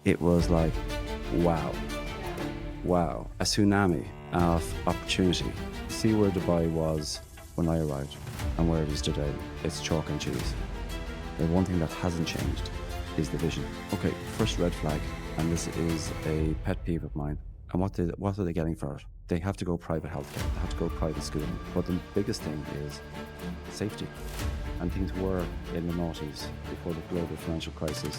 it was like, wow, a tsunami of opportunity. See where Dubai was when I arrived and where it is today. It's chalk and cheese. The one thing that hasn't changed is the vision. Okay, first red flag, and this is a pet peeve of mine. And what are they getting for it? They have to go private healthcare, they have to go private schooling. But the biggest thing is safety. And things were in the noughties before the global financial crisis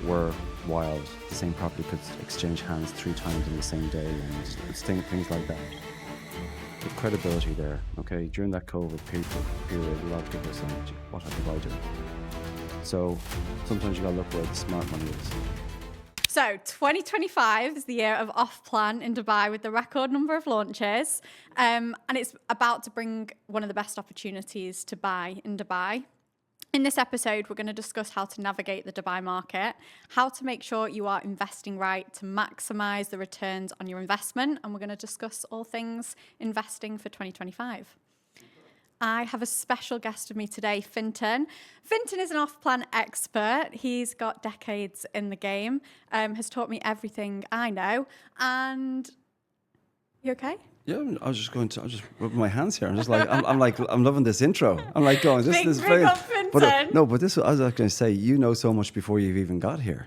were wild. The same property could exchange hands 3 times in the same day, and it's things like that. The credibility there, okay, during that COVID period, a lot of people were saying, what have I done? So sometimes you gotta look where the smart money is. So 2025 is the year of off-plan in Dubai with the record number of launches. And it's about to bring one of the best opportunities to buy in Dubai. In this episode, we're going to discuss how to navigate the Dubai market, how to make sure you are investing right to maximize the returns on your investment. And we're going to discuss all things investing for 2025. I have a special guest with me today, Fintan. Fintan is an off-plan expert. He's got decades in the game, has taught me everything I know. And you okay? Yeah, I was just rubbing my hands here. I'm just like, I'm loving this intro. I'm like going, this is very. But this, I was going to say, you know so much before you've even got here.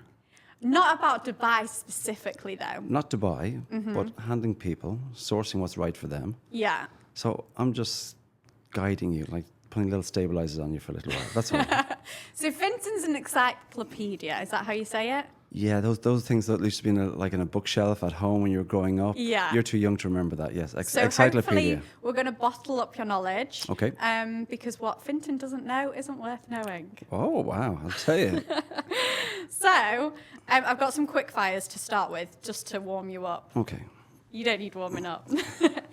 Not about Dubai specifically, though. Not Dubai, but handling people, sourcing what's right for them. Yeah. So I'm just guiding you, like putting little stabilizers on you for a little while. That's all. So Finton's an encyclopedia. Is that how you say it? Yeah, those things that used to be in a bookshelf at home when you were growing up. Yeah. You're too young to remember that. Yes, So encyclopedia. Hopefully we're going to bottle up your knowledge. Okay. Because what Finton doesn't know isn't worth knowing. Oh wow! I'll tell you. So I've got some quick fires to start with, just to warm you up. Okay. You don't need warming up.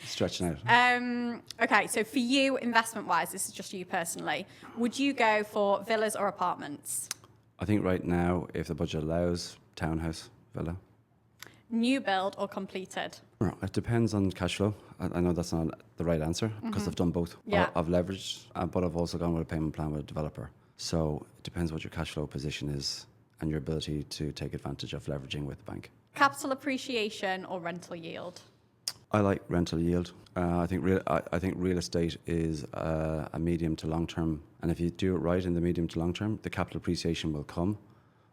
Stretching out. Okay, so for you, investment-wise, this is just you personally, would you go for villas or apartments? I think right now, if the budget allows, townhouse, villa. New build or completed? Well, it depends on cash flow. I know that's not the right answer because I've done both. Yeah. I've leveraged, but I've also gone with a payment plan with a developer. So it depends what your cash flow position is and your ability to take advantage of leveraging with the bank. Capital appreciation or rental yield? I like rental yield. I think real estate is a medium to long term, and if you do it right in the medium to long term, the capital appreciation will come.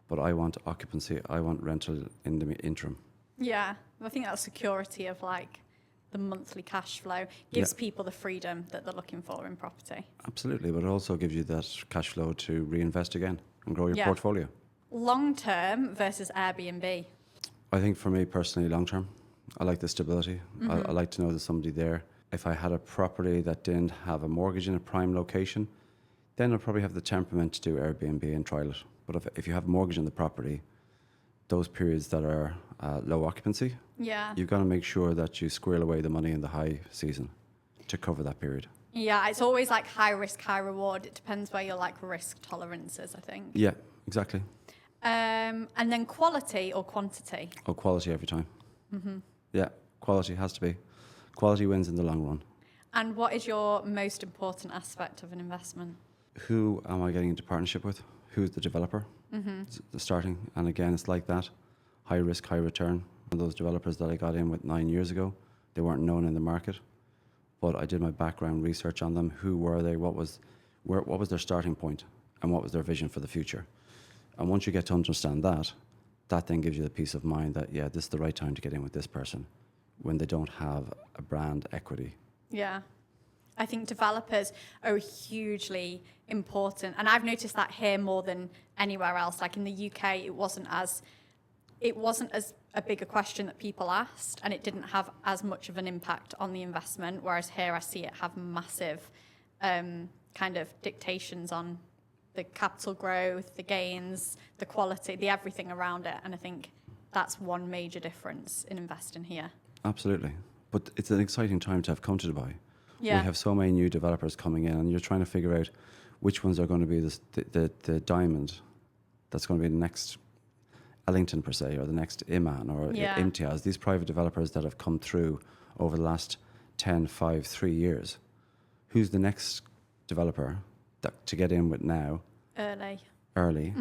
But I want occupancy. I want rental in the interim. Yeah, I think that security of like the monthly cash flow gives people the freedom that they're looking for in property. Absolutely, but it also gives you that cash flow to reinvest again and grow your portfolio. Long term versus Airbnb? I think for me personally, long term. I like the stability. I like to know there's somebody there. If I had a property that didn't have a mortgage in a prime location, then I'd probably have the temperament to do Airbnb and trial it. But if you have a mortgage on the property, those periods that are low occupancy, you've got to make sure that you squirrel away the money in the high season to cover that period. Yeah, it's always like high risk, high reward. It depends where your like risk tolerance is, I think. Yeah, exactly. And then quality or quantity? Oh, quality every time. Yeah, quality has to be. Quality wins in the long run. And what is your most important aspect of an investment? Who am I getting into partnership with? Who's the developer? The starting. And again, it's like that. High risk, high return. One of those developers that I got in with 9 years ago, they weren't known in the market. But I did my background research on them. Who were they? What was their starting point? And what was their vision for the future? And once you get to understand that, that then gives you the peace of mind that, yeah, this is the right time to get in with this person when they don't have a brand equity. Yeah. I think developers are hugely important. And I've noticed that here more than anywhere else. Like in the UK, it wasn't as a bigger question that people asked, and it didn't have as much of an impact on the investment. Whereas here, I see it have massive kind of dictations on the capital growth, the gains, the quality, the everything around it. And I think that's one major difference in investing here. Absolutely. But it's an exciting time to have come to Dubai. Yeah. We have so many new developers coming in, and you're trying to figure out which ones are going to be the diamond that's going to be the next Ellington, per se, or the next Iman or Imtiaz. These private developers that have come through over the last 10, 5, 3 years. Who's the next developer to get in with now? Early. Early.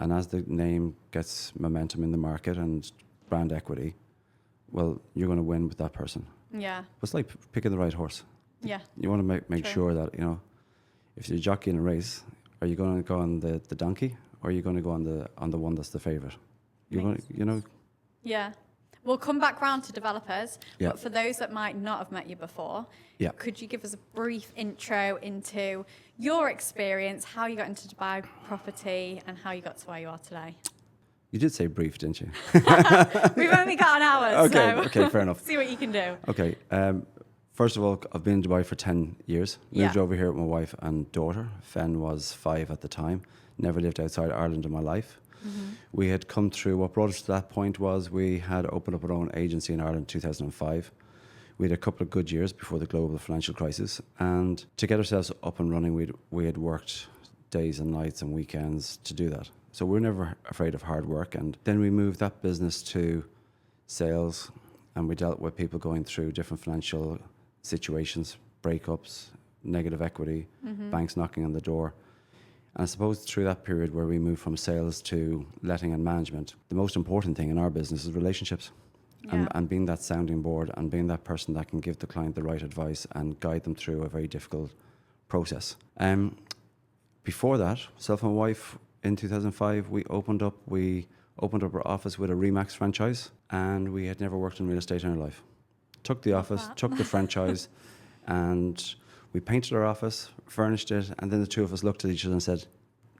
And as the name gets momentum in the market and brand equity, well, you're going to win with that person. Yeah. It's like picking the right horse. Yeah. You want to make True. sure that, if you're jockeying a race, are you going to go on the donkey, or are you going to go on the one that's the favourite? You're going to, Yeah. We'll come back round to developers, Yeah. but for those that might not have met you before, Yeah. could you give us a brief intro into your experience, how you got into Dubai property, and how you got to where you are today? You did say brief, didn't you? We've only got an hour, Okay, fair enough. See what you can do. Okay. First of all, I've been in Dubai for 10 years. Moved Yeah. over here with my wife and daughter. Fen was 5 at the time. Never lived outside Ireland in my life. We had come through, what brought us to that point was we had opened up our own agency in Ireland in 2005. We had a couple of good years before the global financial crisis. And to get ourselves up and running, we had worked days and nights and weekends to do that. So we were never afraid of hard work. And then we moved that business to sales, and we dealt with people going through different financial situations, breakups, negative equity, banks knocking on the door. And I suppose through that period where we moved from sales to letting and management, the most important thing in our business is relationships. Yeah. And being that sounding board and being that person that can give the client the right advice and guide them through a very difficult process. Before that, myself and my wife, in 2005, we opened up our office with a Remax franchise, and we had never worked in real estate in our life. Took the office, took the franchise, and we painted our office, furnished it, and then the two of us looked at each other and said,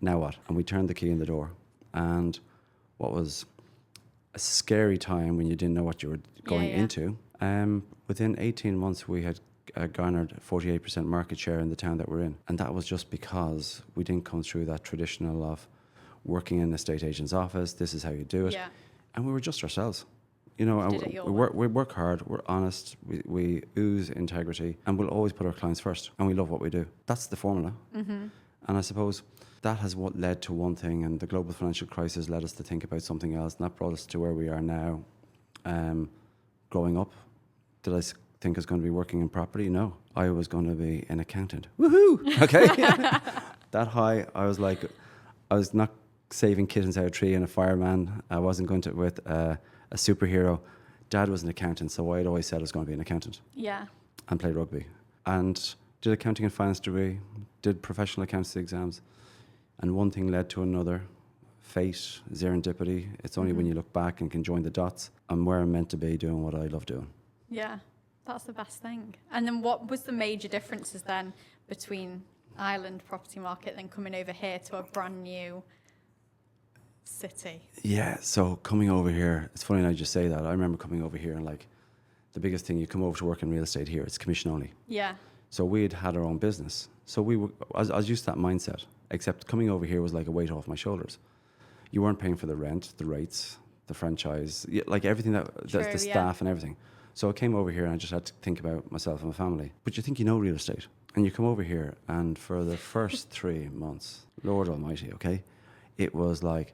now what? And we turned the key in the door. And what was a scary time when you didn't know what you were going into, within 18 months we had garnered 48% market share in the town that we're in. And that was just because we didn't come through that traditional of working in an estate agent's office, this is how you do it. Yeah. And we were just ourselves. And Did it your we work hard, we're honest, we ooze integrity, and we'll always put our clients first, and we love what we do. That's the formula. And I suppose that has what led to one thing, and the global financial crisis led us to think about something else, and that brought us to where we are now. Growing up, did I think I was going to be working in property? No, I was going to be an accountant. Woohoo! Okay. That high, I was not saving kittens out of a tree and a fireman. I wasn't going to with a superhero. Dad was an accountant, so I'd always said I was going to be an accountant. Yeah. And played rugby. And did accounting and finance degree, did professional accountancy exams. And one thing led to another. Fate, serendipity. It's only when you look back and can join the dots. I'm where I'm meant to be doing what I love doing. Yeah, that's the best thing. And then what was the major differences then between Ireland property market then coming over here to a brand new city? Yeah, so coming over here, it's funny I just say that. I remember coming over here and the biggest thing, you come over to work in real estate here, it's commission only. Yeah. So we had our own business. So I was used to that mindset, except coming over here was like a weight off my shoulders. You weren't paying for the rent, the rates, the franchise, like everything the staff and everything. So I came over here and I just had to think about myself and my family. But you think you know real estate, and you come over here, and for the first 3 months, Lord Almighty, okay, it was like,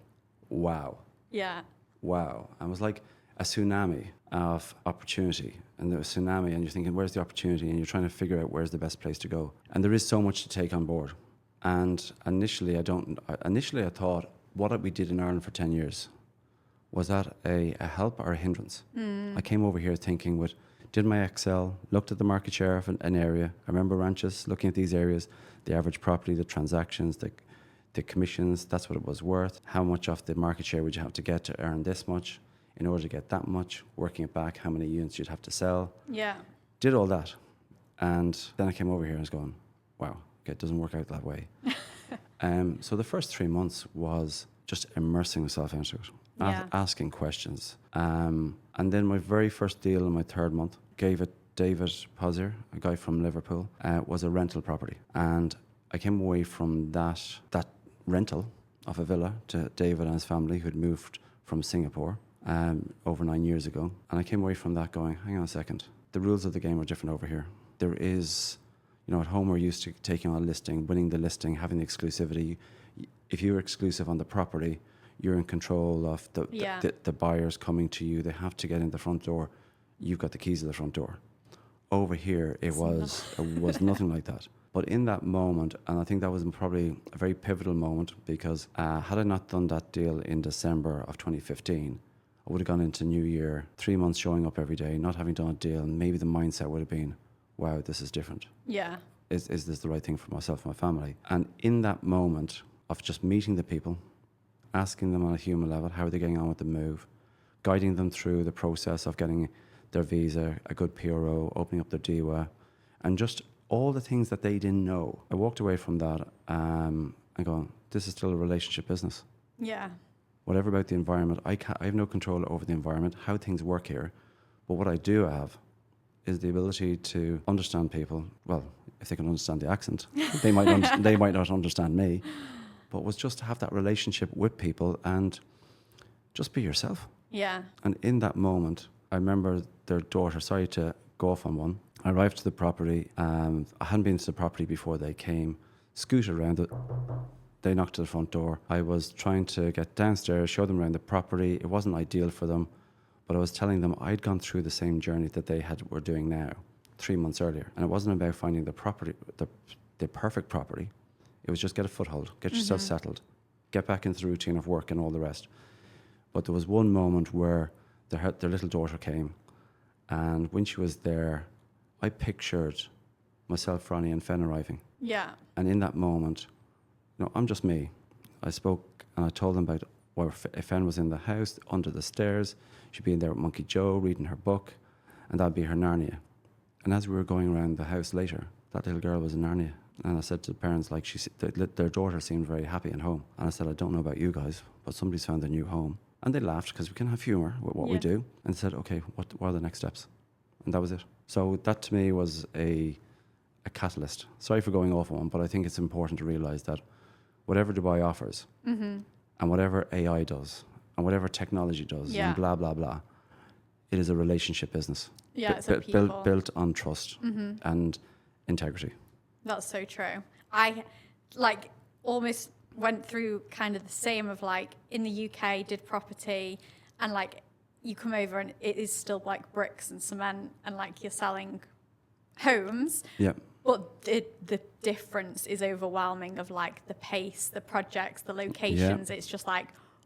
wow. Yeah. Wow. And it was like a tsunami of opportunity. And there was a tsunami, and you're thinking, where's the opportunity? And you're trying to figure out where's the best place to go. And there is so much to take on board. And initially, I thought, what we did in Ireland for 10 years, was that a help or a hindrance? I came over here thinking did my Excel, looked at the market share of an area. I remember ranches, looking at these areas, the average property, the transactions, the commissions, that's what it was worth. How much of the market share would you have to get to earn this much? In order to get that much, working it back, how many units you'd have to sell. Yeah. Did all that. And then I came over here and I was going, wow, okay, it doesn't work out that way. So the first 3 months was just immersing myself into it, asking questions. And then my very first deal in my 3rd month, gave it David Pozier, a guy from Liverpool, was a rental property. And I came away from that rental of a villa to David and his family, who'd moved from Singapore over 9 years ago. And I came away from that going, hang on a second, the rules of the game are different over here. There is, at home we're used to taking on a listing, winning the listing, having the exclusivity. If you're exclusive on the property, you're in control of the buyers coming to you. They have to get in the front door. You've got the keys to the front door. Over here, it was nothing like that. But in that moment, and I think that was probably a very pivotal moment, because had I not done that deal in December of 2015, I would have gone into New Year, 3 months showing up every day, not having done a deal, and maybe the mindset would have been, wow, this is different. Yeah. Is this the right thing for myself and my family? And in that moment of just meeting the people, asking them on a human level, how are they getting on with the move, guiding them through the process of getting their visa, a good PRO, opening up their DIWA, and just all the things that they didn't know. I walked away from that and going, this is still a relationship business. Yeah. Whatever about the environment, I have no control over the environment, how things work here. But what I do have is the ability to understand people. Well, if they can understand the accent, they might not understand me. But was just to have that relationship with people and just be yourself. Yeah. And in that moment, I remember their daughter, sorry to go off on one, I arrived to the property. I hadn't been to the property before they came, scooted around it. They knocked at the front door. I was trying to get downstairs, show them around the property. It wasn't ideal for them, but I was telling them I'd gone through the same journey that they were doing now, 3 months earlier. And it wasn't about finding the property, the perfect property. It was just get a foothold, get yourself settled, get back into the routine of work and all the rest. But there was one moment where their little daughter came, and when she was there, I pictured myself, Ronnie, and Fen arriving. Yeah. And in that moment, I'm just me. I spoke and I told them about where Fen was in the house, under the stairs. She'd be in there with Monkey Joe, reading her book, and that'd be her Narnia. And as we were going around the house later, that little girl was in Narnia. And I said to the parents, their daughter seemed very happy at home. And I said, I don't know about you guys, but somebody's found a new home. And they laughed, because we can have humour with what we do. And said, okay, what are the next steps? And that was it. So that to me was a catalyst. Sorry for going off on one, but I think it's important to realise that whatever Dubai offers, and whatever AI does, and whatever technology does, and blah, blah, blah, it is a relationship business. Yeah, it's a people. Built on trust and integrity. That's so true. I almost went through kind of the same of in the UK, did property, and you come over and it is still bricks and cement, and you're selling homes. Yeah. But the difference is overwhelming of the pace, the projects, the locations. Yeah. It's just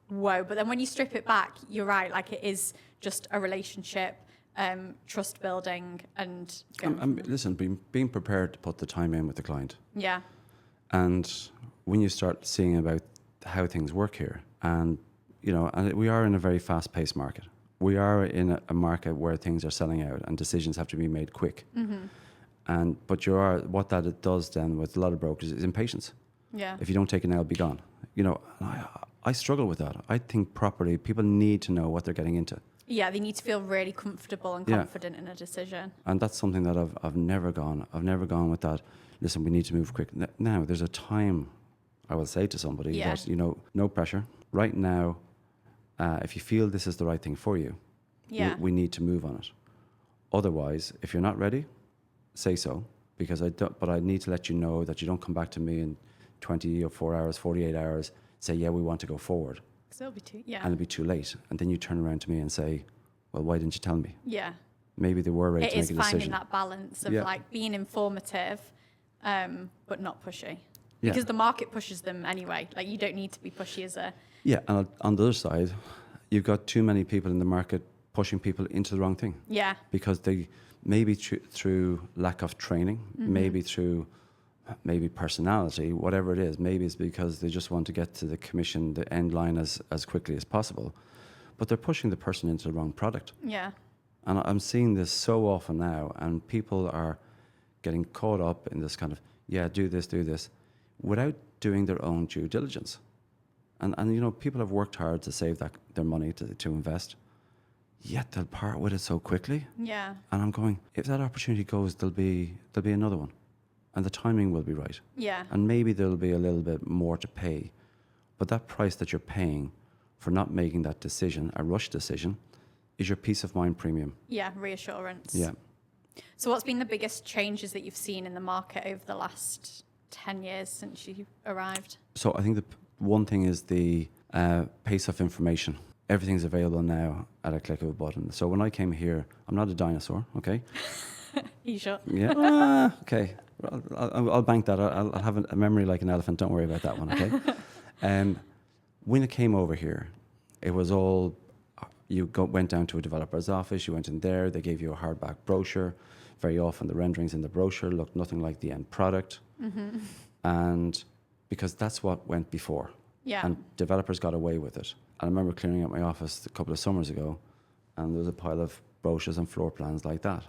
whoa. But then when you strip it back, you're right. It is just a relationship, trust building, and listen, being prepared to put the time in with the client. Yeah. And when you start seeing about how things work here, and and we are in a very fast-paced market. We are in a market where things are selling out and decisions have to be made quick. But what that does then with a lot of brokers is impatience. Yeah. If you don't take it now, it'll be gone. I struggle with that. I think property, people need to know what they're getting into. Yeah, they need to feel really comfortable and confident in a decision. And that's something that I've never gone. I've never gone with that. Listen, we need to move quick. Now, there's a time I will say to somebody that, no pressure. Right now, if you feel this is the right thing for you, we need to move on it. Otherwise, if you're not ready, say so, because but I need to let you know that you don't come back to me in 24 hours, 48 hours, say, we want to go forward. So it'll be and it'll be too late. And then you turn around to me and say, well, why didn't you tell me? Yeah. Maybe they were ready to make a decision. It is finding that balance of being informative, but not pushy. Yeah. Because the market pushes them anyway. You don't need to be pushy as a... Yeah, and on the other side, you've got too many people in the market pushing people into the wrong thing. Yeah. Because they, maybe through lack of training, maybe through personality, whatever it is, maybe it's because they just want to get to the commission, the end line as quickly as possible. But they're pushing the person into the wrong product. Yeah. And I'm seeing this so often now, and people are getting caught up in this kind of, do this, without doing their own due diligence. And people have worked hard to save their money to invest, yet they'll part with it so quickly. Yeah. And I'm going, if that opportunity goes, there'll be another one. And the timing will be right. Yeah. And maybe there'll be a little bit more to pay. But that price that you're paying for not making that decision, a rush decision, is your peace of mind premium. Yeah, reassurance. Yeah. So what's been the biggest changes that you've seen in the market over the last 10 years since you arrived? So I think the one thing is the pace of information. Everything's available now at a click of a button. So when I came here, I'm not a dinosaur, okay? You sure? Yeah. Okay. I'll bank that. I'll have a memory like an elephant. Don't worry about that one, okay? When it came over here, it was all, went down to a developer's office, you went in there, they gave you a hardback brochure. Very often the renderings in the brochure looked nothing like the end product. And because that's what went before. Yeah. And developers got away with it. And I remember clearing out my office a couple of summers ago, and there was a pile of brochures and floor plans like that.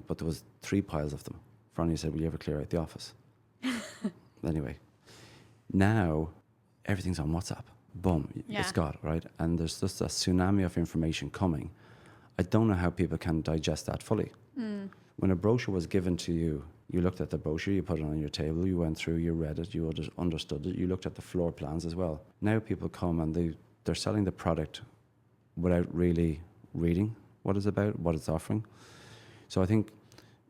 But there was 3 piles of them. Franny said, will you ever clear out the office? Anyway, now everything's on WhatsApp. Boom, it's got, right? And there's just a tsunami of information coming. I don't know how people can digest that fully. When a brochure was given to you, you looked at the brochure, you put it on your table, you went through, you read it, you understood it, you looked at the floor plans as well. Now people come and they're selling the product without really reading what it's about, what it's offering. So I think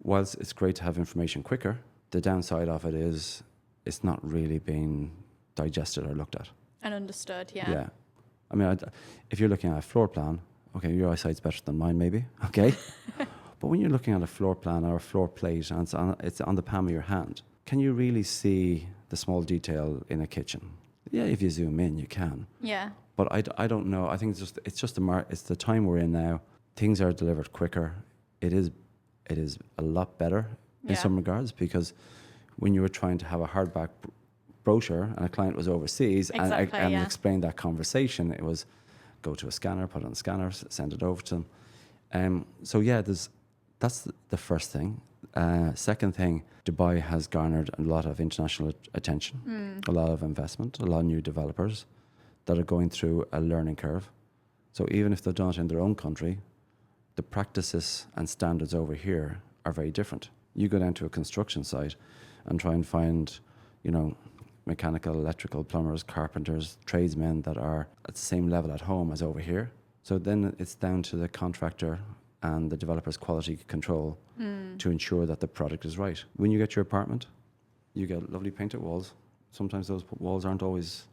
whilst it's great to have information quicker, the downside of it is it's not really being digested or looked at. And understood, yeah. Yeah. I mean, if you're looking at a floor plan, okay, your eyesight's better than mine maybe, okay? But when you're looking at a floor plan or a floor plate and it's on the palm of your hand, can you really see the small detail in a kitchen? Yeah, if you zoom in, you can. Yeah. But I don't know. I think it's just it's the time we're in now. Things are delivered quicker. It is a lot better in some regards, because when you were trying to have a hardback brochure and a client was overseas and explained that conversation, it was go to a scanner, put it on the scanner, send it over to them. So yeah, that's the first thing. Second thing, Dubai has garnered a lot of international attention, a lot of investment, a lot of new developers that are going through a learning curve. So even if they've done it in their own country, the practices and standards over here are very different. You go down to a construction site and try and find, mechanical, electrical, plumbers, carpenters, tradesmen that are at the same level at home as over here. So then it's down to the contractor and the developer's quality control to ensure that the product is right. When you get your apartment, you get lovely painted walls. Sometimes those walls aren't always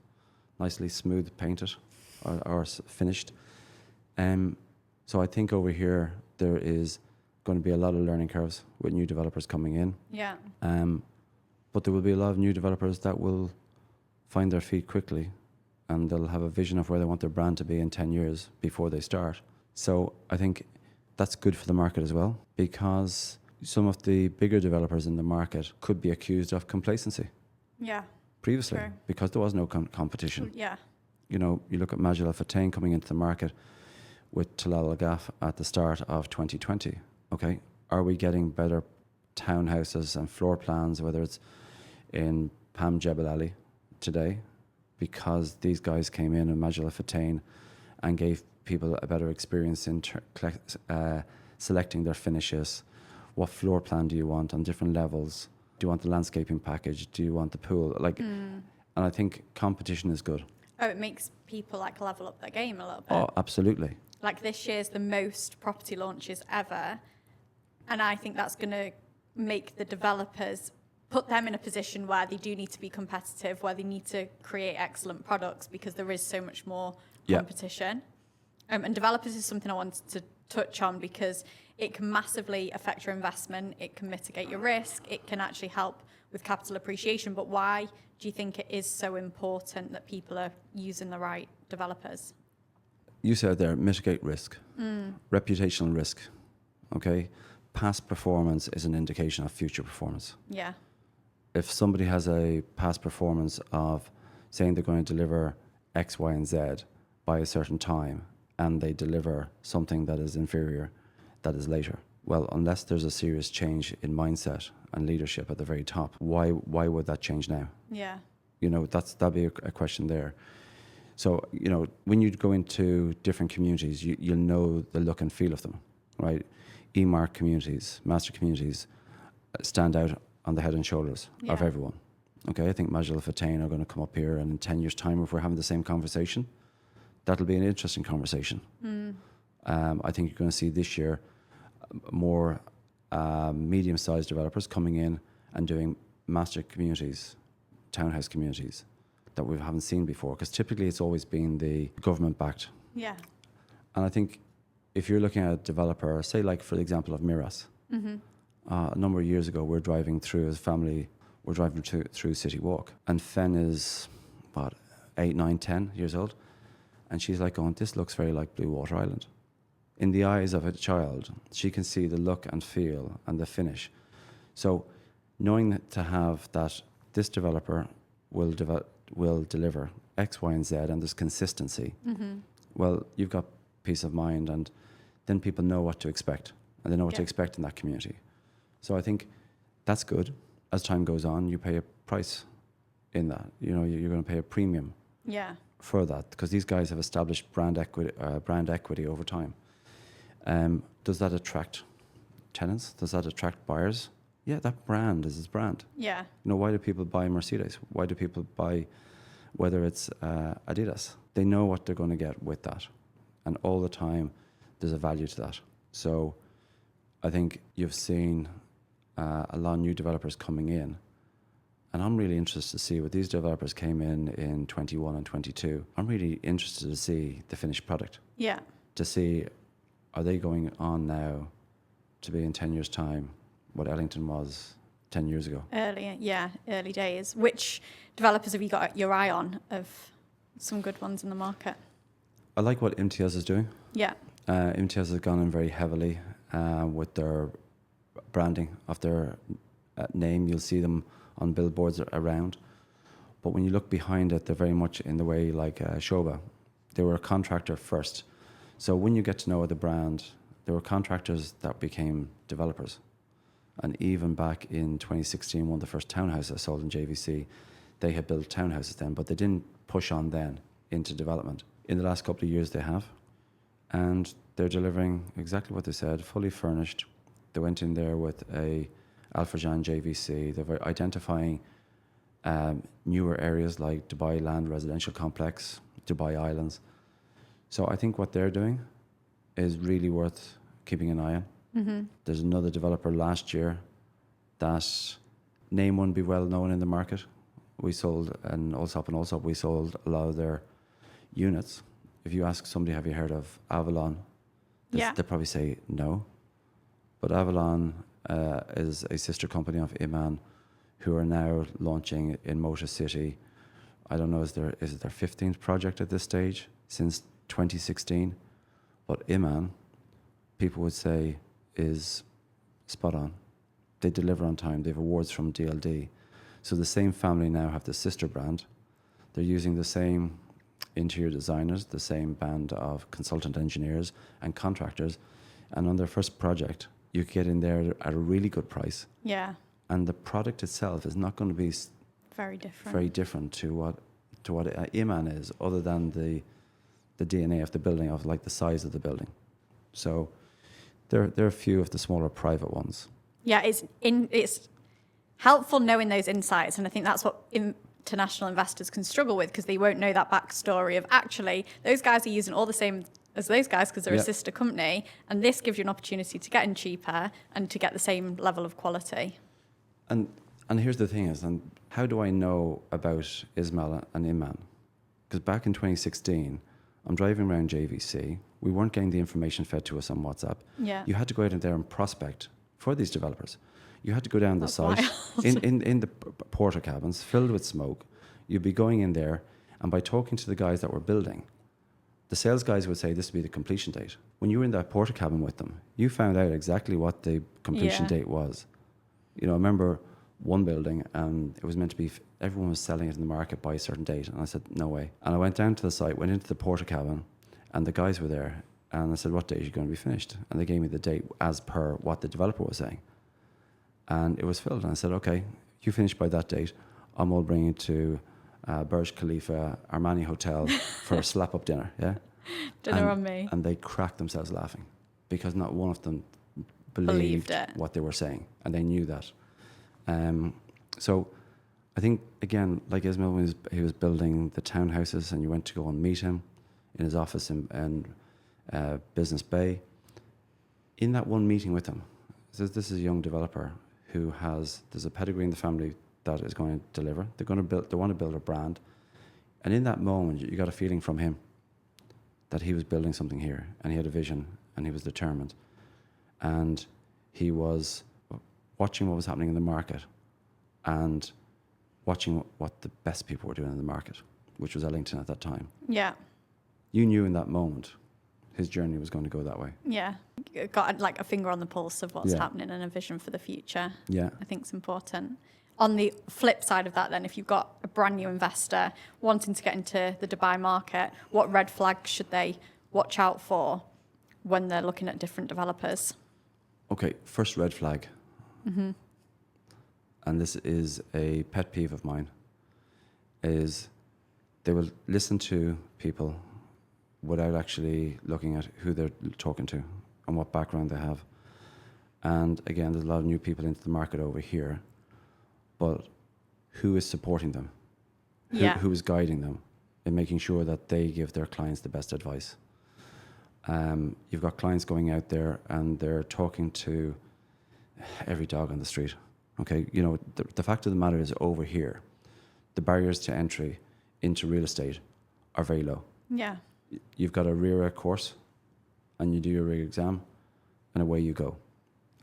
nicely smooth painted or finished. So I think over here there is going to be a lot of learning curves with new developers coming in. Yeah. But there will be a lot of new developers that will find their feet quickly, and they'll have a vision of where they want their brand to be in 10 years before they start. So I think that's good for the market as well, because some of the bigger developers in the market could be accused of complacency. Yeah. Previously, True. because there was no competition. Yeah. You look at Majid Al Futtaim coming into the market with Talal Al Gaf at the start of 2020. Okay, are we getting better townhouses and floor plans, whether it's in Pam Jebel Ali today, because these guys came in and Majid Al Futtaim and gave people a better experience in selecting their finishes? What floor plan do you want on different levels? Do you want the landscaping package? Do you want the pool? And I think competition is good. Oh, it makes people level up their game a little bit. Oh, absolutely. This year's the most property launches ever. And I think that's going to make the developers, put them in a position where they do need to be competitive, where they need to create excellent products, because there is so much more competition. And developers is something I wanted to touch on, because it can massively affect your investment. It can mitigate your risk. It can actually help with capital appreciation. But why do you think it is so important that people are using the right developers? You said there, mitigate risk, reputational risk, okay? Past performance is an indication of future performance. Yeah. If somebody has a past performance of saying they're going to deliver X, Y, and Z by a certain time, and they deliver something that is inferior, that is later, well, unless there's a serious change in mindset and leadership at the very top, why would that change now? Yeah. That'd be a question there. So, when you go into different communities, you'll know the look and feel of them, right? EMARC communities, master communities, stand out on the head and shoulders of everyone. Okay, I think Majid Al Futtaim are going to come up here, and in 10 years' time, if we're having the same conversation, that'll be an interesting conversation. I think you're going to see this year more medium-sized developers coming in and doing master communities, townhouse communities that we haven't seen before, because typically it's always been the government-backed. Yeah. And I think if you're looking at a developer, say for the example of Miras, A number of years ago, we're driving through as a family. We're driving through City Walk, and Fen is what 8, 9, 10 years old, and she's like going, "This looks very like Blue Water Island." In the eyes of a child, she can see the look and feel and the finish. So, knowing that to have that, this developer will deliver X, Y, and Z, and there's consistency. Well, you've got peace of mind, and then people know what to expect, and they know what to expect in that community. So I think that's good. As time goes on, you pay a price in that. You know, you're going to pay a premium for that, because these guys have established brand equity over time. Does that attract tenants? Does that attract buyers? Yeah, that brand is his brand. Yeah. You know, why do people buy Mercedes? Why do people buy, whether it's Adidas? They know what they're going to get with that. And all the time, there's a value to that. So I think you've seen a lot of new developers coming in. And I'm really interested to see what these developers came in 21 and 22. I'm really interested to see the finished product. Yeah. To see, are they going on now to be in 10 years' time what Ellington was 10 years ago? Early days. Which developers have you got your eye on of some good ones in the market? I like what Imtiaz is doing. Yeah. Imtiaz has gone in very heavily with their branding of their name. You'll see them on billboards around. But when you look behind it, they're very much in the way like Shoba. They were a contractor first. So when you get to know the brand, there were contractors that became developers. And even back in 2016, one of the first townhouses I sold in JVC, they had built townhouses then, but they didn't push on then into development. In the last couple of years, they have. And they're delivering exactly what they said, fully furnished. They went in there with a Alfrajan JVC. They're identifying newer areas like Dubai Land Residential Complex, Dubai Islands. So I think what they're doing is really worth keeping an eye on. Mm-hmm. There's another developer last year that name wouldn't be well known in the market. We sold, and Allsop, we sold a lot of their units. If you ask somebody, have you heard of Avalon? They'll probably say no. But Avalon is a sister company of Iman, who are now launching in Motor City. I don't know, is it their 15th project at this stage since 2016? But Iman, people would say, is spot on. They deliver on time. They have awards from DLD. So the same family now have the sister brand. They're using the same interior designers, the same band of consultant engineers and contractors. And on their first project, you get in there at a really good price. Yeah. And the product itself is not going to be very different to what Iman is, other than the DNA of the building, of like the size of the building. So there are a few of the smaller private ones. Yeah, it's helpful knowing those insights, and I think that's what international investors can struggle with, because they won't know that backstory of actually those guys are using all the same as those guys because they're a sister company, and this gives you an opportunity to get in cheaper and to get the same level of quality. And here's the thing is, and how do I know about Ismail and Iman? Because back in 2016, I'm driving around JVC. We weren't getting the information fed to us on WhatsApp. Yeah. You had to go out in there and prospect for these developers. You had to go down the site in the porter cabins filled with smoke. You'd be going in there, and by talking to the guys that were building, the sales guys would say this would be the completion date. When you were in that porter cabin with them, you found out exactly what the completion date was. You know, I remember one building, and it was meant to be, everyone was selling it in the market by a certain date. And I said, no way. And I went down to the site, went into the porter cabin, and the guys were there. And I said, what date are you going to be finished? And they gave me the date as per what the developer was saying. And it was filled. And I said, okay, you finish by that date, I'm all bringing it to Burj Khalifa Armani Hotel for a slap-up dinner, yeah? Dinner on me. And they cracked themselves laughing, because not one of them believed what they were saying, and they knew that. So I think, again, like Ismail, when he was building the townhouses and you went to go and meet him in his office in Business Bay, in that one meeting with him, says this is a young developer who there's a pedigree in the family that is going to deliver. They want to build a brand. And in that moment, you got a feeling from him that he was building something here, and he had a vision, and he was determined. And he was watching what was happening in the market and watching what the best people were doing in the market, which was Ellington at that time. Yeah. You knew in that moment his journey was going to go that way. Yeah. Got like a finger on the pulse of what's Yeah. happening and a vision for the future. Yeah. I think it's important. On the flip side of that, then, if you've got a brand new investor wanting to get into the Dubai market, what red flags should they watch out for when they're looking at different developers? Okay, first red flag. And this is a pet peeve of mine, is they will listen to people without actually looking at who they're talking to and what background they have. And again, there's a lot of new people into the market over here, but who is supporting them? Who is guiding them in making sure that they give their clients the best advice? You've got clients going out there and they're talking to every dog on the street. Okay, you know, the fact of the matter is over here, the barriers to entry into real estate are very low. Yeah. You've got a RERA course and you do your RERA exam and away you go.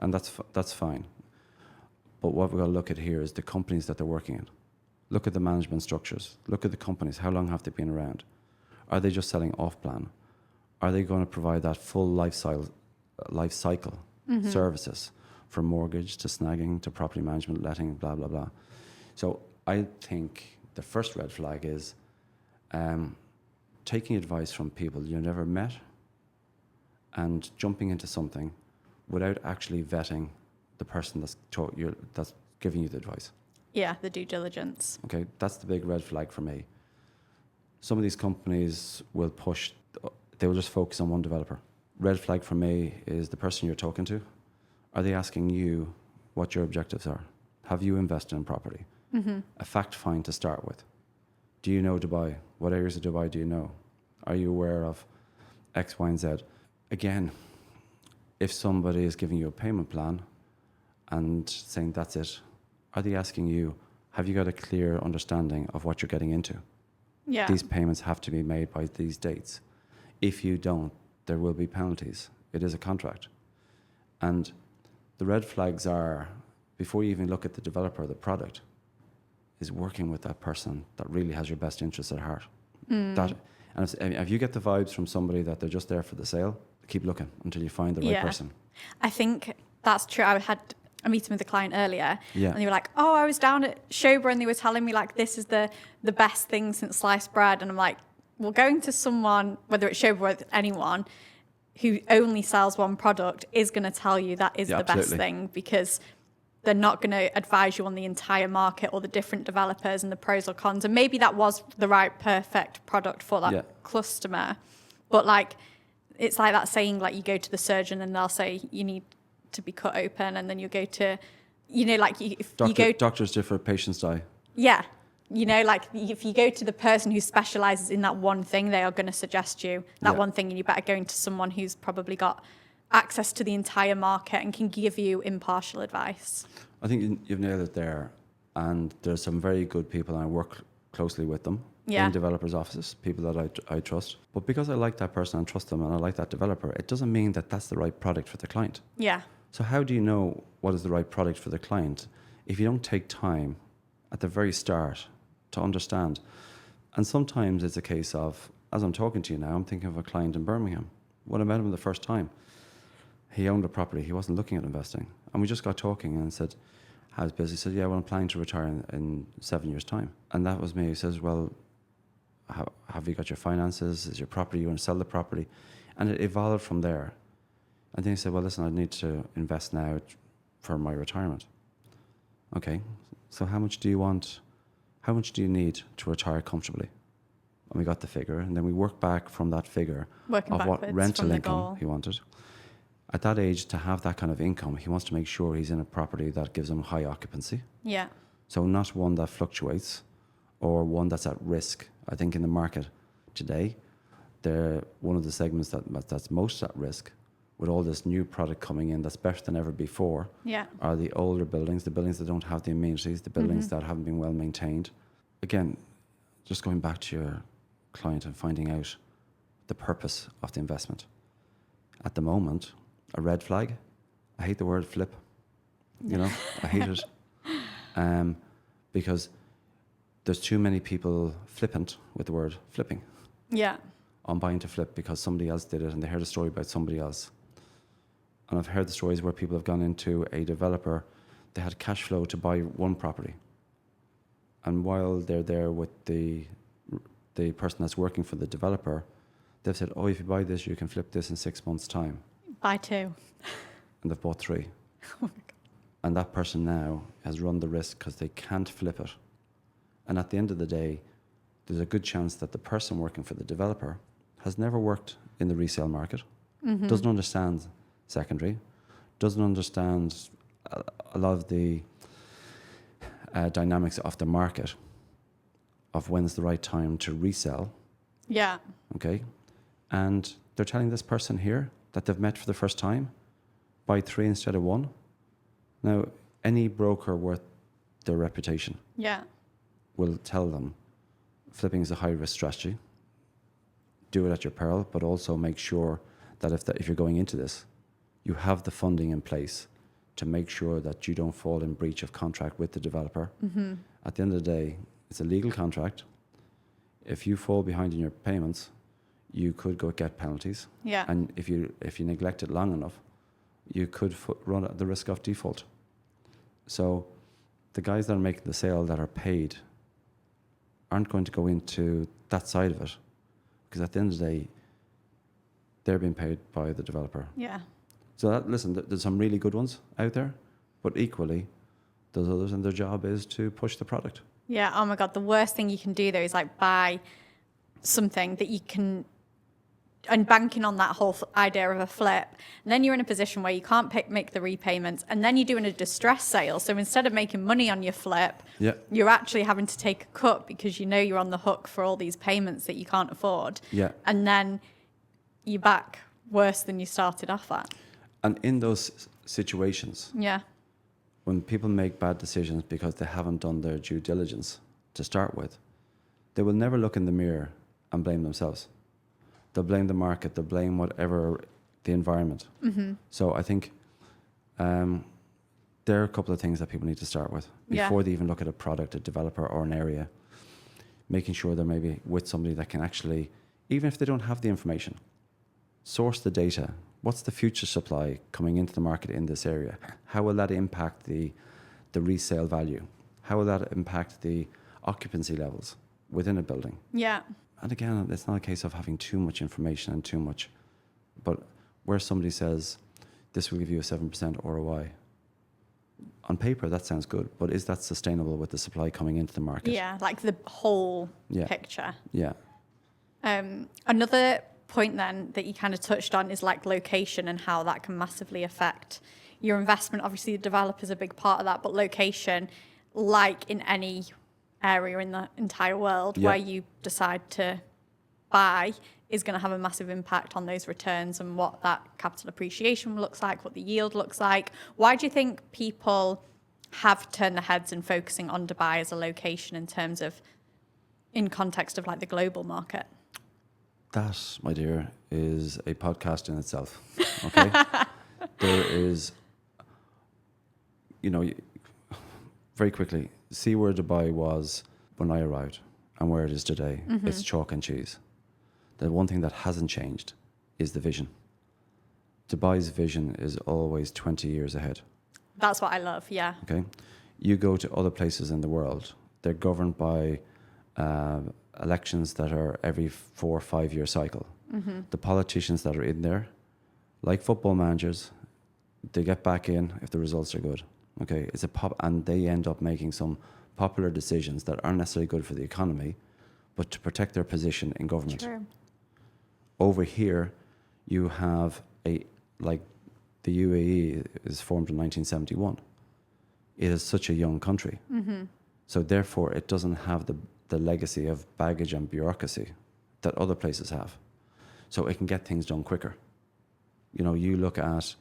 And that's fine. But what we've got to look at here is the companies that they're working in. Look at the management structures. Look at the companies. How long have they been around? Are they just selling off plan? Are they going to provide that full life cycle services from mortgage to snagging to property management, letting, blah, blah, blah. So I think the first red flag is taking advice from people you never met and jumping into something without actually vetting the person that's giving you the advice. Yeah, the due diligence. Okay, that's the big red flag for me. Some of these companies will push, they will just focus on one developer. Red flag for me is the person you're talking to. Are they asking you what your objectives are? Have you invested in property? A fact find to start with. Do you know Dubai? What areas of Dubai do you know? Are you aware of X, Y, and Z? Again, if somebody is giving you a payment plan and saying that's it, are they asking you, have you got a clear understanding of what you're getting into? Yeah. These payments have to be made by these dates. If you don't, there will be penalties. It is a contract. And the red flags are, before you even look at the developer or the product, is working with that person that really has your best interests at heart. If you get the vibes from somebody that they're just there for the sale, keep looking until you find the right person. I think that's true. I had a meeting with a client earlier Yeah. and they were like, oh, I was down at Shoba and they were telling me like this is the best thing since sliced bread. And I'm like, well, going to someone, whether it's Shoba or anyone, who only sells one product is going to tell you that is the best absolutely. thing, because they're not going to advise you on the entire market or the different developers and the pros or cons. And maybe that was the right, perfect product for that customer. But like, it's like that saying, like you go to the surgeon and they'll say you need to be cut open, and then you go to, you know, like Doctors differ, patients die. Yeah. You know, like if you go to the person who specializes in that one thing, they are going to suggest you that one thing, and you better go into someone who's probably got access to the entire market and can give you impartial advice. I think you've nailed it there. And there's some very good people, and I work closely with them in developers' offices, people that I trust. But because I like that person and trust them and I like that developer, it doesn't mean that that's the right product for the client. Yeah. So how do you know what is the right product for the client if you don't take time at the very start to understand? And sometimes it's a case of, as I'm talking to you now, I'm thinking of a client in Birmingham. When I met him the first time, he owned a property. He wasn't looking at investing. And we just got talking and said, how's business? He said, yeah, well, I'm planning to retire in 7 years' time. And that was me. He says, well, have you got your finances? Is your property, you want to sell the property? And it evolved from there. And then he said, well, listen, I need to invest now for my retirement. Okay, so how much do you need to retire comfortably? And we got the figure, and then we worked back from that figure of what rental income he wanted. At that age, to have that kind of income, he wants to make sure he's in a property that gives him high occupancy. Yeah. So not one that fluctuates or one that's at risk. I think in the market today, they're one of the segments that's most at risk with all this new product coming in that's better than ever before are the older buildings, the buildings that don't have the amenities, the buildings that haven't been well maintained. Again, just going back to your client and finding out the purpose of the investment. At the moment, a red flag, I hate the word flip. You know, I hate it. Because there's too many people flippant with the word flipping Yeah. on buying to flip because somebody else did it and they heard a story about somebody else. And I've heard the stories where people have gone into a developer, they had cash flow to buy one property. And while they're there with the person that's working for the developer, they've said, oh, if you buy this, you can flip this in 6 months' time. Buy 2. And they've bought 3. Oh my God. And that person now has run the risk because they can't flip it. And at the end of the day, there's a good chance that the person working for the developer has never worked in the resale market, doesn't understand secondary, doesn't understand a lot of the dynamics of the market, of when's the right time to resell. Yeah. Okay. And they're telling this person here that they've met for the first time, buy 3 instead of 1. Now, any broker worth their reputation Yeah. will tell them flipping is a high risk strategy. Do it at your peril, but also make sure that if you're going into this, you have the funding in place to make sure that you don't fall in breach of contract with the developer. At the end of the day, it's a legal contract. If you fall behind in your payments, you could go get penalties. Yeah. And if you neglect it long enough, you could run at the risk of default. So the guys that are making the sale that are paid aren't going to go into that side of it, because at the end of the day, they're being paid by the developer. Yeah. So listen, there's some really good ones out there, but equally, there's others, and their job is to push the product. Yeah. Oh my God. The worst thing you can do though is like buy something that you can, and banking on that whole idea of a flip. And then you're in a position where you can't make the repayments, and then you're doing a distress sale. So instead of making money on your flip, Yeah. you're actually having to take a cut because you know you're on the hook for all these payments that you can't afford. Yeah. And then you're back worse than you started off at. And in those situations, Yeah. when people make bad decisions because they haven't done their due diligence to start with, they will never look in the mirror and blame themselves. They'll blame the market, they'll blame whatever, the environment. So I think there are a couple of things that people need to start with before they even look at a product, a developer or an area, making sure they're maybe with somebody that can actually, even if they don't have the information, source the data. What's the future supply coming into the market in this area? How will that impact the resale value? How will that impact the occupancy levels within a building? Yeah. And again, it's not a case of having too much information and too much, but where somebody says, this will give you a 7% ROI. On paper, that sounds good, but is that sustainable with the supply coming into the market? Yeah. Like the whole Yeah. picture. Yeah. Another point then that you kind of touched on is like location and how that can massively affect your investment. Obviously, the developer's a big part of that, but location, like in any area in the entire world where you decide to buy, is going to have a massive impact on those returns and what that capital appreciation looks like, what the yield looks like. Why do you think people have turned their heads and focusing on Dubai as a location in terms of, in context of like the global market? That, my dear, is a podcast in itself. Okay? There is, very quickly, see where Dubai was when I arrived and where it is today. It's chalk and cheese. The one thing that hasn't changed is the vision. Dubai's vision is always 20 years ahead. That's what I love, yeah. Okay? You go to other places in the world, they're governed by elections that are every 4 or 5 year cycle. The politicians that are in there, like football managers, they get back in if the results are good. Okay, it's and they end up making some popular decisions that aren't necessarily good for the economy, but to protect their position in government. True. Over here, you have the UAE is formed in 1971. It is such a young country. So therefore, it doesn't have the legacy of baggage and bureaucracy that other places have. So it can get things done quicker. You look at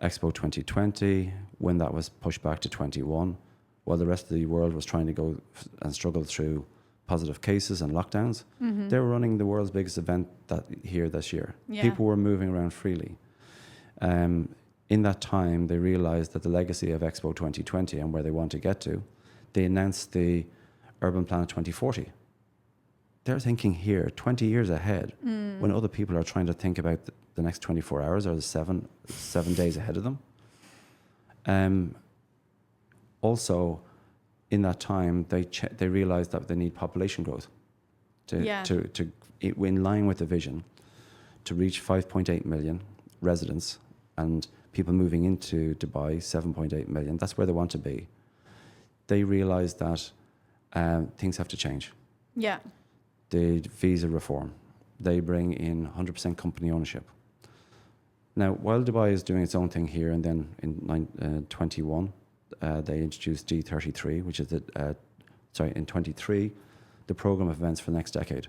Expo 2020, when that was pushed back to 21, while the rest of the world was trying to go and struggle through positive cases and lockdowns, they were running the world's biggest event here this year. Yeah. People were moving around freely. In that time, they realized that the legacy of Expo 2020 and where they want to get to, they announced the Urban Planet 2040. They're thinking here 20 years ahead when other people are trying to think about the next 24 hours or the seven days ahead of them. Also, in that time, they realized that they need population growth in line with the vision to reach 5.8 million residents and people moving into Dubai, 7.8 million. That's where they want to be. They realized that things have to change. Yeah. The visa reform. They bring in 100% company ownership. Now, while Dubai is doing its own thing here, and then in 21, they introduced D33, which is in 23, the program of events for the next decade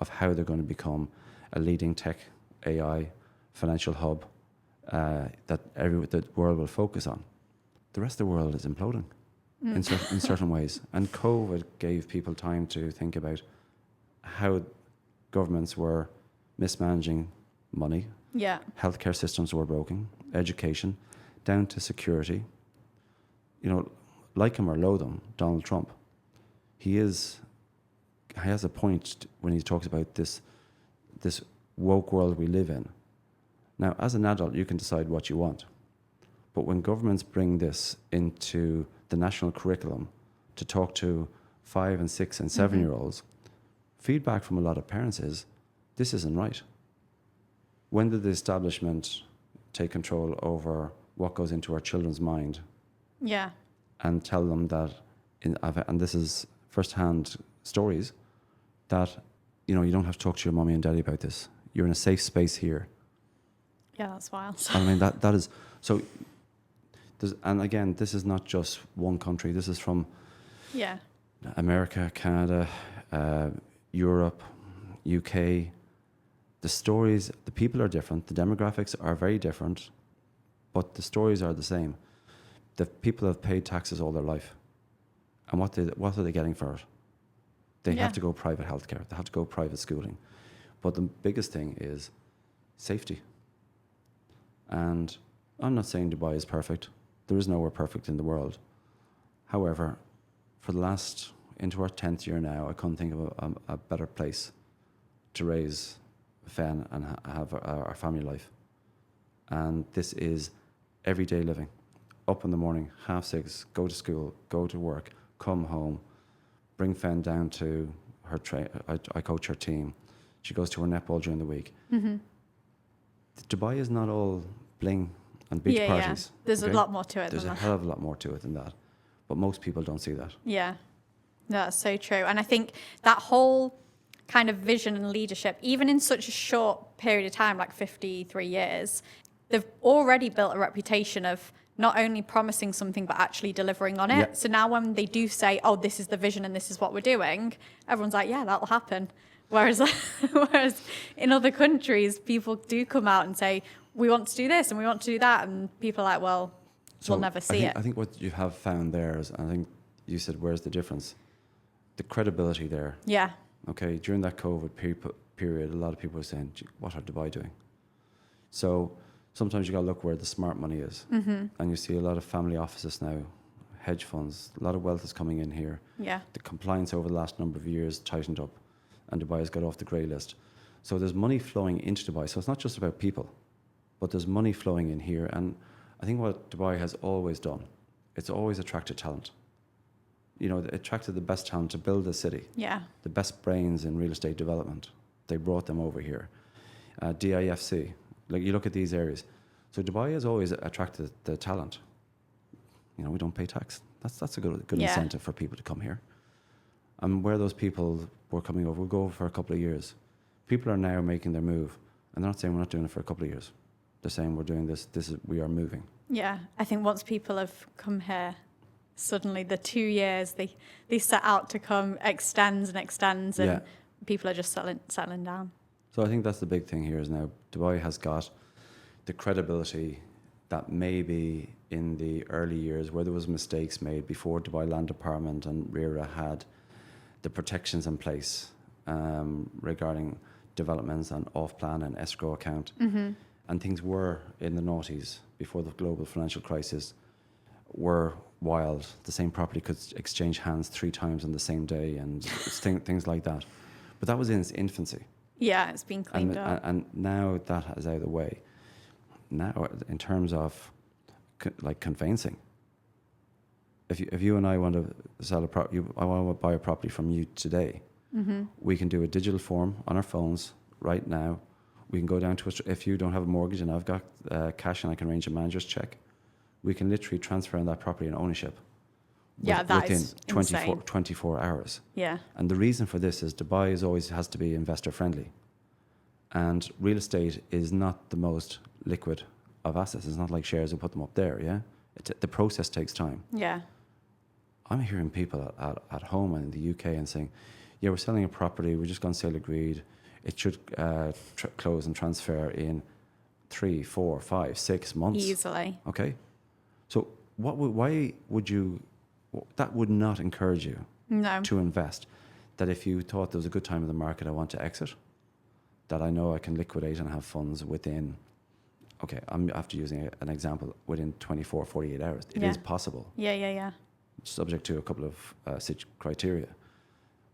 of how they're going to become a leading tech, AI, financial hub that the world will focus on. The rest of the world is imploding in certain ways. And COVID gave people time to think about how governments were mismanaging money. Yeah. Healthcare systems were broken, education, down to security. You know, like him or loathe him, Donald Trump, he has a point when he talks about this woke world we live in. Now, as an adult, you can decide what you want. But when governments bring this into the national curriculum to talk to 5 and 6 and 7-year-olds, feedback from a lot of parents is, this isn't right. When did the establishment take control over what goes into our children's mind? Yeah. And tell them that, and this is first-hand stories, that, you know, you don't have to talk to your mommy and daddy about this. You're in a safe space here. Yeah, that's wild. I mean, that is, so, and again, this is not just one country. This is from America, Canada, Europe, UK. The stories, the people are different. The demographics are very different, but the stories are the same. The people have paid taxes all their life. And what are they getting for it? They have to go private healthcare. They have to go private schooling. But the biggest thing is safety. And I'm not saying Dubai is perfect. There is nowhere perfect in the world. However, for the last, into our 10th year now, I couldn't think of a better place to raise Fen and have our family life. And this is everyday living. Up in the morning, 6:30, go to school, go to work, come home, bring Fen down to her I coach her team. She goes to her netball during the week. Dubai is not all bling and beach parties. Yeah. There's a lot more to it There's than a that. hell of a lot more to it than that. But most people don't see that. Yeah. No, that's so true. And I think that whole kind of vision and leadership, even in such a short period of time, like 53 years, they've already built a reputation of not only promising something, but actually delivering on it. Yeah. So now when they do say, oh, this is the vision and this is what we're doing, everyone's like, yeah, that'll happen. Whereas in other countries, people do come out and say, we want to do this and we want to do that. And people are like, well, we'll never see it. I think what you have found there is, I think you said, where's the difference? The credibility there. Yeah. Okay, during that COVID period, a lot of people were saying, what are Dubai doing? So sometimes you got to look where the smart money is. And you see a lot of family offices now, hedge funds, a lot of wealth is coming in here. Yeah. The compliance over the last number of years tightened up and Dubai has got off the grey list. So there's money flowing into Dubai. So it's not just about people, but there's money flowing in here. And I think what Dubai has always done, it's always attracted talent. You know, it attracted the best talent to build the city. Yeah. The best brains in real estate development. They brought them over here. DIFC, like you look at these areas. So Dubai has always attracted the talent. You know, we don't pay tax. That's a good incentive for people to come here. And where those people were coming over, we'll go over for a couple of years. People are now making their move. And they're not saying we're not doing it for a couple of years. They're saying we're doing this, we are moving. Yeah. I think once people have come here, suddenly the 2 years they set out to come extends and people are just settling down. So I think that's the big thing here is now Dubai has got the credibility that maybe in the early years where there was mistakes made before Dubai Land Department and RERA had the protections in place regarding developments and off-plan and escrow account. And things were in the noughties before the global financial crisis were wild. The same property could exchange hands 3 times on the same day and things like that. But that was in its infancy. Yeah, it's been cleaned up. And now that is out of the way. Now, in terms of like conveyancing, if you and I want to sell a property, I want to buy a property from you today, we can do a digital form on our phones right now. We can go down to if you don't have a mortgage and I've got cash and I can arrange a manager's check, we can literally transfer on that property and ownership. Yeah, that within is 24 hours. Yeah. And the reason for this is Dubai always has to be investor friendly. And real estate is not the most liquid of assets. It's not like shares and put them up there, yeah? The process takes time. Yeah. I'm hearing people at home and in the UK and saying, yeah, we're selling a property, we're just going to sale agreed. It should close and transfer in 3, 4, 5, 6 months. Easily. Okay. So why would you, that would not encourage you to invest. That if you thought there was a good time in the market, I want to exit, that I know I can liquidate and have funds within, okay, I'm after using an example, within 24, 48 hours. It is possible. Yeah. Subject to a couple of criteria.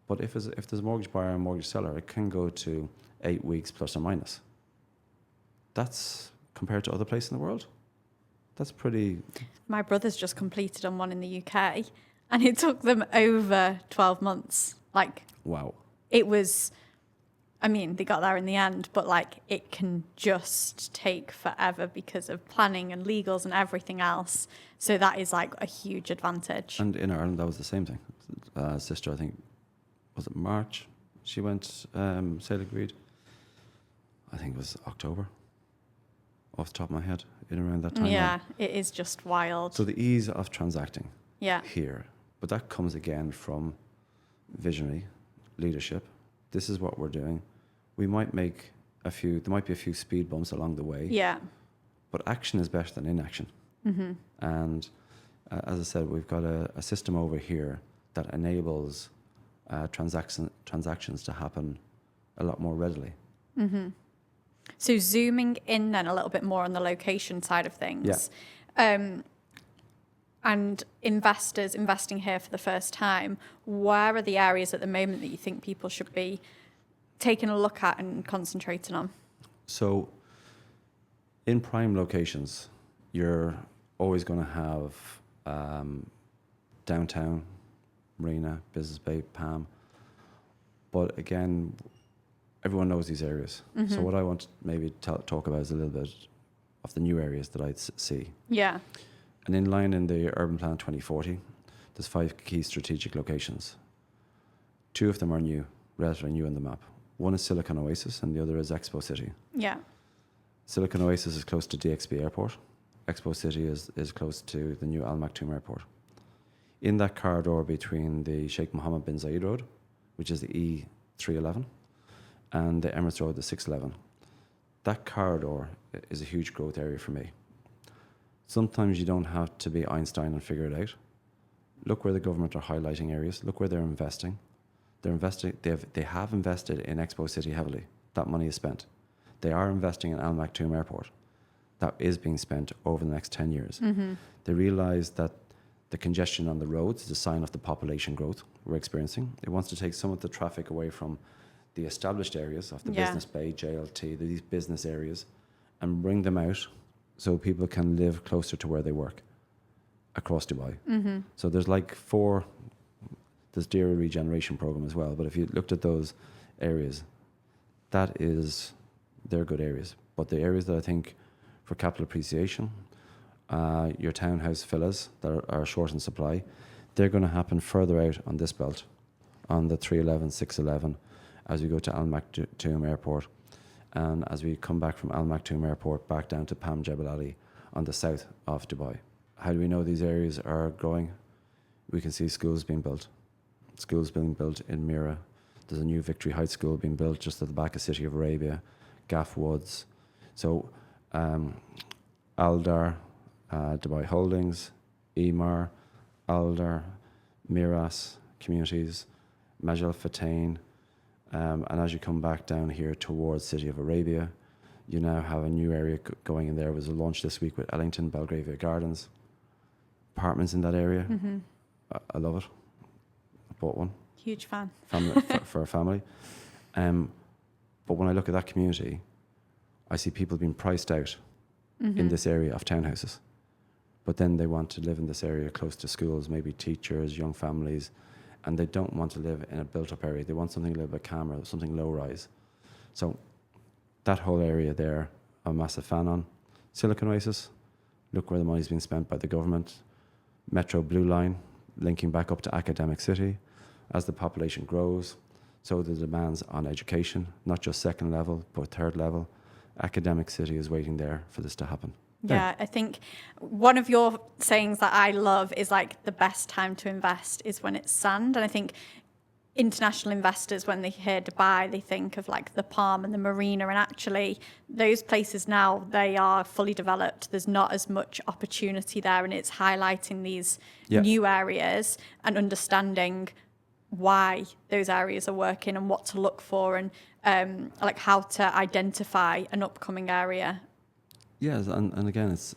But if there's a mortgage buyer and mortgage seller, it can go to 8 weeks plus or minus. That's, compared to other places in the world, that's pretty... My brother's just completed on one in the UK and it took them over 12 months. Like, wow. It was, I mean, they got there in the end, but like it can just take forever because of planning and legals and everything else. So that is like a huge advantage. And in Ireland, that was the same thing. Sister, I think, was it March? She went sale agreed. I think it was October, off the top of my head, in around that time. Yeah, it is just wild. So the ease of transacting here. But that comes again from visionary leadership. This is what we're doing. We might make there might be a few speed bumps along the way. Yeah. But action is better than inaction. Mm-hmm. And as I said, we've got a system over here that enables transactions to happen a lot more readily. Mm-hmm. So zooming in then a little bit more on the location side of things. Yeah. And investors investing here for the first time, where are the areas at the moment that you think people should be taking a look at and concentrating on? So in prime locations, you're always going to have downtown, Marina, Business Bay, Palm. But again, everyone knows these areas. Mm-hmm. So what I want to maybe talk about is a little bit of the new areas that I see. Yeah. And in line in the Urban Plan 2040, there's 5 key strategic locations. 2 of them are new, relatively new on the map. One is Silicon Oasis and the other is Expo City. Yeah. Silicon Oasis is close to DXB Airport. Expo City is close to the new Al Maktoum Airport. In that corridor between the Sheikh Mohammed bin Zayed Road, which is the E311, and the Emirates Road, the 611, that corridor is a huge growth area for me. Sometimes you don't have to be Einstein and figure it out. Look where the government are highlighting areas. Look where they're investing. They have invested in Expo City heavily. That money is spent. They are investing in Al Maktoum Airport. That is being spent over the next 10 years. Mm-hmm. They realise that the congestion on the roads is a sign of the population growth we're experiencing. It wants to take some of the traffic away from the established areas of the Business Bay, JLT, these business areas, and bring them out so people can live closer to where they work across Dubai. Mm-hmm. So there's like 4, there's Dira regeneration program as well, but if you looked at those areas, they're good areas. But the areas that I think for capital appreciation, your townhouse villas that are short in supply, they're going to happen further out on this belt, on the 311, 611, as we go to Al Maktoum Airport, and as we come back from Al Maktoum Airport back down to Palm Jebel Ali on the south of Dubai. How do we know these areas are growing? We can see schools being built. Schools being built in Mira. There's a new Victory Heights school being built just at the back of City of Arabia, Gaff Woods. So Aldar, Dubai Holdings, Emar, Aldar, Miras communities, Majal Fatain, and as you come back down here towards City of Arabia, You now have a new area going in there. There was a launch this week with Ellington, Belgravia Gardens. Apartments in that area. I love it. I bought one. Huge fan. For a family. But when I look at that community, I see people being priced out in this area of townhouses. But then they want to live in this area close to schools, maybe teachers, young families, and they don't want to live in a built-up area. They want something a little bit calmer, something low-rise. So that whole area there, I'm a massive fan on. Silicon Oasis, look where the money's being spent by the government. Metro Blue Line, linking back up to Academic City. As the population grows, so the demands on education, not just second level, but third level. Academic City is waiting there for this to happen. Yeah, I think one of your sayings that I love is like the best time to invest is when it's sand. And I think international investors, when they hear Dubai, they think of like the Palm and the Marina. And actually, those places now, they are fully developed. There's not as much opportunity there. And it's highlighting these new areas and understanding why those areas are working and what to look for and like how to identify an upcoming area. Yes, and again, it's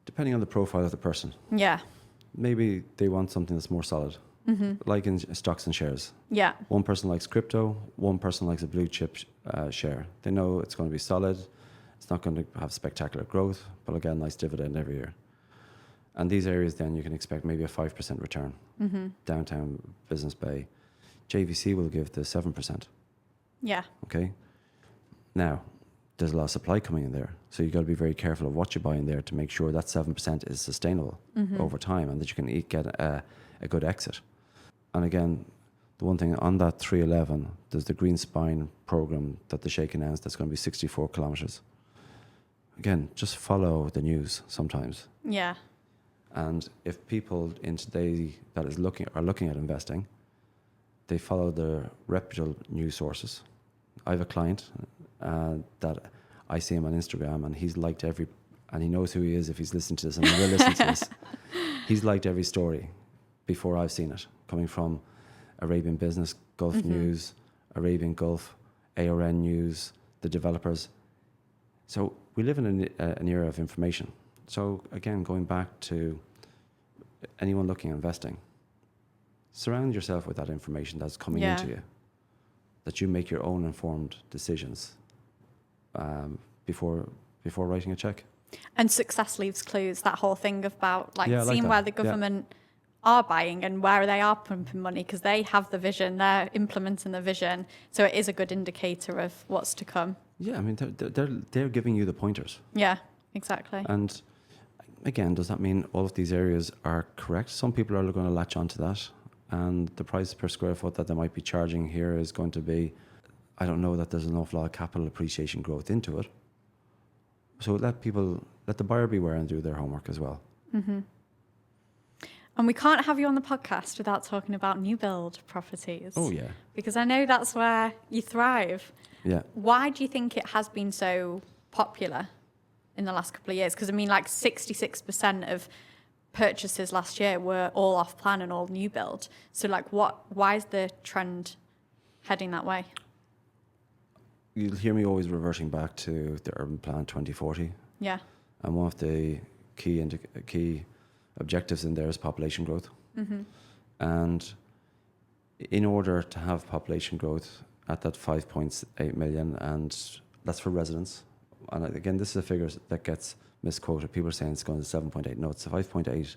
depending on the profile of the person. Yeah. Maybe they want something that's more solid, like in stocks and shares. Yeah. One person likes crypto, one person likes a blue chip share. They know it's going to be solid, it's not going to have spectacular growth, but again, nice dividend every year. And these areas then you can expect maybe a 5% return. Downtown Business Bay. JVC will give the 7%. Yeah. Okay. Now, there's a lot of supply coming in there. So you've got to be very careful of what you buy in there to make sure that 7% is sustainable over time and that you can get a good exit. And again, the one thing on that 311, there's the Green Spine program that the Sheikh announced that's going to be 64 kilometres. Again, just follow the news sometimes. Yeah. And if people in today that are looking at investing, they follow the reputable news sources. I have a client that I see him on Instagram, and he's liked and he knows who he is if he's listening to this, and he will listen to this. He's liked every story before I've seen it, coming from Arabian Business, Gulf News, Arabian Gulf, ARN News, the developers. So we live in an era of information. So again, going back to anyone looking at investing, surround yourself with that information that's coming into you, that you make your own informed decisions before writing a check. And success leaves clues, that whole thing about seeing that. where the government are buying and where they are pumping money, because they have the vision, they're implementing the vision. So it is a good indicator of what's to come. Yeah, I mean, they're giving you the pointers. Yeah, exactly. And again, does that mean all of these areas are correct? Some people are going to latch onto that, and the price per square foot that they might be charging here is going to be, I don't know that there's an awful lot of capital appreciation growth into it. So let the buyer beware and do their homework as well. And we can't have you on the podcast without talking about new build properties. Oh, yeah. Because I know that's where you thrive. Yeah. Why do you think it has been so popular in the last couple of years? Because I mean, like 66% of purchases last year were all off plan and all new build. So like why is the trend heading that way? You'll hear me always reverting back to the Urban Plan 2040. Yeah. And one of the key objectives in there is population growth. And in order to have population growth at that 5.8 million, and that's for residents. And again, this is a figure that gets misquoted. People are saying it's going to 7.8. No, it's 5.8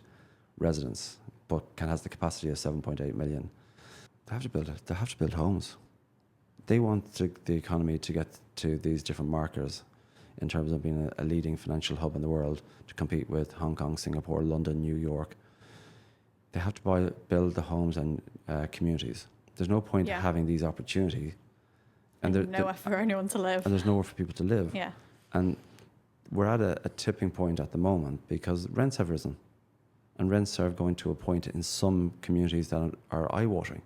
residents, but has the capacity of 7.8 million. They have to build homes. They want the economy to get to these different markers in terms of being a leading financial hub in the world to compete with Hong Kong, Singapore, London, New York. They have to build the homes and communities. There's no point having these opportunities. And there's nowhere for anyone to live. And there's nowhere for people to live. Yeah. And we're at a tipping point at the moment because rents have risen. And rents are going to a point in some communities that are eye-watering.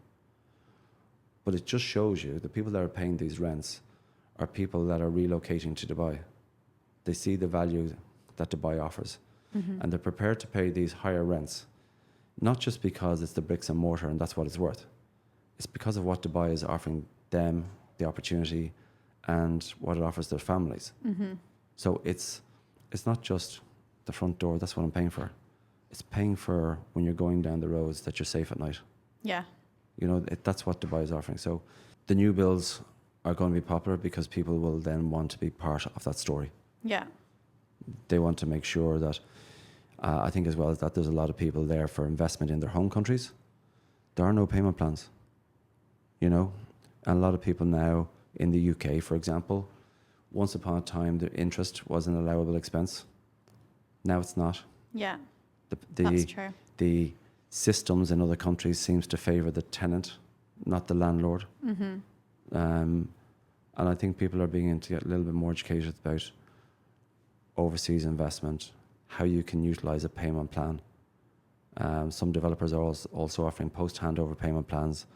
But it just shows you the people that are paying these rents are people that are relocating to Dubai. They see the value that Dubai offers. And they're prepared to pay these higher rents, not just because it's the bricks and mortar and that's what it's worth. It's because of what Dubai is offering them, the opportunity, and what it offers their families. So it's not just the front door. That's what I'm paying for. It's paying for when you're going down the roads that you're safe at night. Yeah. You know, that's what Dubai is offering. So the new builds are going to be popular because people will then want to be part of that story. Yeah. They want to make sure that, I think as well as that, there's a lot of people there for investment in their home countries. There are no payment plans, you know, and a lot of people now in the UK, for example, once upon a time, the interest was an allowable expense. Now it's not. Yeah. That's true. The systems in other countries seems to favour the tenant, not the landlord. And I think people are beginning to get a little bit more educated about overseas investment, how you can utilise a payment plan. Some developers are also offering post-handover payment plans.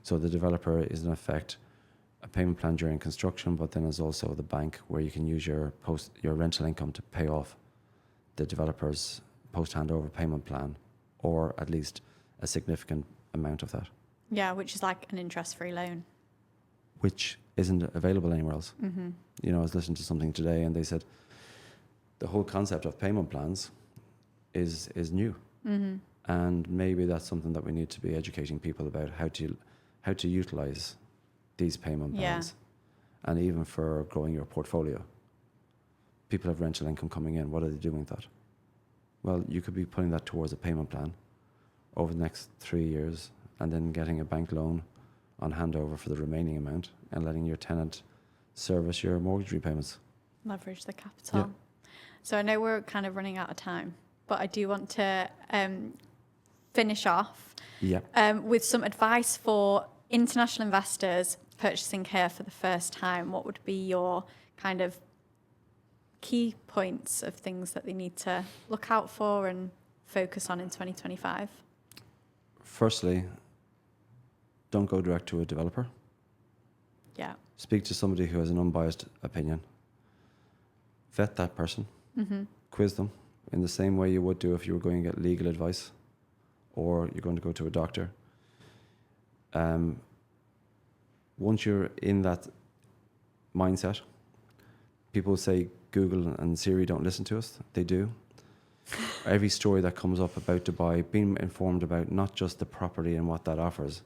So the developer is in effect a payment plan during construction, but then there's also the bank where you can use your rental income to pay off the developer's post-handover payment plan, or at least a significant amount of that. Yeah, which is like an interest-free loan. Which isn't available anywhere else. You know, I was listening to something today and they said the whole concept of payment plans is new. And maybe that's something that we need to be educating people about, how to utilize these payment plans. And even for growing your portfolio. People have rental income coming in. What are they doing with that? Well, you could be putting that towards a payment plan over the next 3 years and then getting a bank loan on handover for the remaining amount and letting your tenant service your mortgage repayments. Leverage the capital. So I know we're kind of running out of time, but I do want to finish off with some advice for international investors purchasing here for the first time. What would be your kind of key points of things that they need to look out for and focus on in 2025? Firstly, don't go direct to a developer. Yeah. Speak to somebody who has an unbiased opinion. Vet that person. Quiz them in the same way you would do if you were going to get legal advice or you're going to go to a doctor. Once you're in that mindset, people say Google and Siri don't listen to us. They do. Every story that comes up about Dubai, being informed about not just the property and what that offers,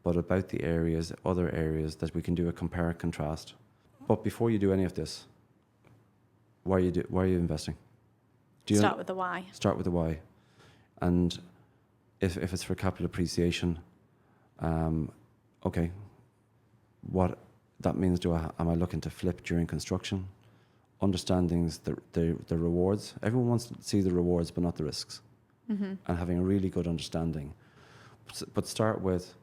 but about the areas, other areas that we can do a compare and contrast. But before you do any of this, why are you investing? Start with the why. Start with the why. And if it's for capital appreciation, okay, what that means, am I looking to flip during construction? Understanding the rewards. Everyone wants to see the rewards, but not the risks. And having a really good understanding. But start with,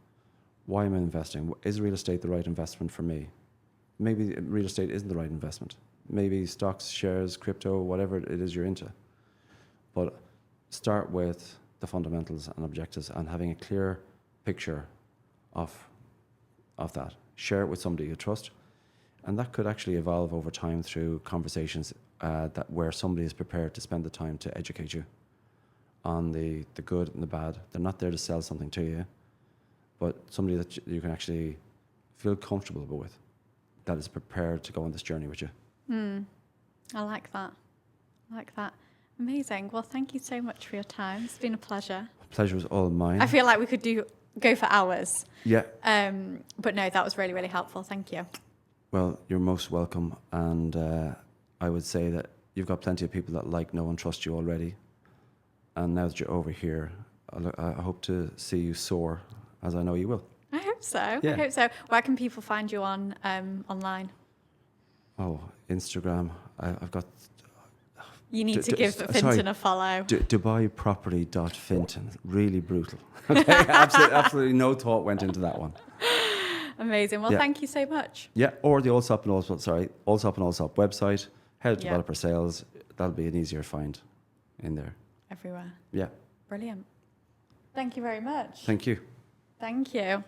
why am I investing? Is real estate the right investment for me? Maybe real estate isn't the right investment. Maybe stocks, shares, crypto, whatever it is you're into. But start with the fundamentals and objectives and having a clear picture of that. Share it with somebody you trust. And that could actually evolve over time through conversations where somebody is prepared to spend the time to educate you on the good and the bad. They're not there to sell something to you, but somebody that you can actually feel comfortable with, that is prepared to go on this journey with you. I like that. Amazing. Well, thank you so much for your time. It's been a pleasure. Pleasure was all mine. I feel like we could go for hours. Yeah. But no, that was really, really helpful. Thank you. Well, you're most welcome. And I would say that you've got plenty of people that like, know and trust you already. And now that you're over here, I hope to see you soar, as I know you will. I hope so. Yeah. I hope so. Where can people find you on online? Oh, Instagram. I've got... You need to give Finton a follow. DubaiProperty.Finton. Really brutal. Okay, absolutely no thought went into that one. Amazing. Well, thank you so much. Yeah, or the Allsop and Allsop website, head of developer sales. That'll be an easier find in there. Everywhere. Yeah. Brilliant. Thank you very much. Thank you. Thank you.